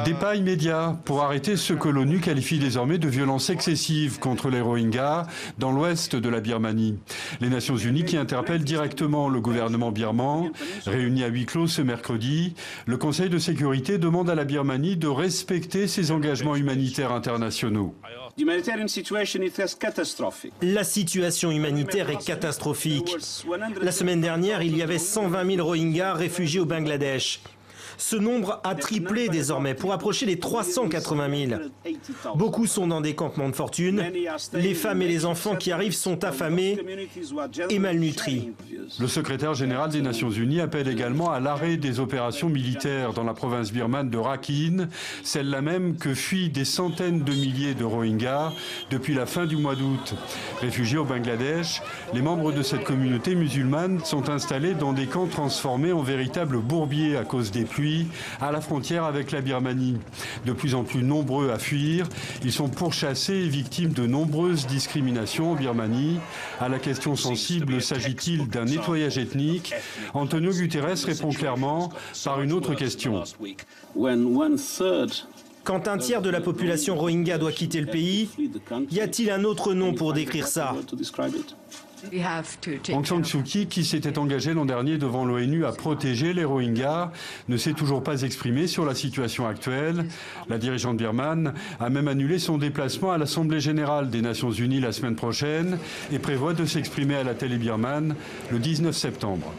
Des pas immédiats pour arrêter ce que l'ONU qualifie désormais de violence excessive contre les Rohingyas dans l'ouest de la Birmanie. Les Nations Unies qui interpellent directement le gouvernement birman, réuni à huis clos ce mercredi, le Conseil de sécurité demande à la Birmanie de respecter ses engagements humanitaires internationaux. La situation humanitaire est catastrophique. La semaine dernière, il y avait 120 000 Rohingyas réfugiés au Bangladesh. Ce nombre a triplé désormais pour approcher les 380 000. Beaucoup sont dans des campements de fortune. Les femmes et les enfants qui arrivent sont affamés et malnutris. Le secrétaire général des Nations Unies appelle également à l'arrêt des opérations militaires dans la province birmane de Rakhine, celle-là même que fuient des centaines de milliers de Rohingyas depuis la fin du mois d'août. Réfugiés au Bangladesh, les membres de cette communauté musulmane sont installés dans des camps transformés en véritables bourbiers à cause des pluies à la frontière avec la Birmanie. De plus en plus nombreux à fuir, ils sont pourchassés et victimes de nombreuses discriminations en Birmanie. À la question sensible, s'agit-il d'un nettoyage ethnique? Antonio Guterres répond clairement par une autre question. Quand un tiers de la population Rohingya doit quitter le pays, y a-t-il un autre nom pour décrire ça? Aung San Suu Kyi, qui s'était engagée l'an dernier devant l'ONU à protéger les Rohingyas, ne s'est toujours pas exprimée sur la situation actuelle. La dirigeante birmane a même annulé son déplacement à l'Assemblée générale des Nations Unies la semaine prochaine et prévoit de s'exprimer à la télé birmane le 19 septembre.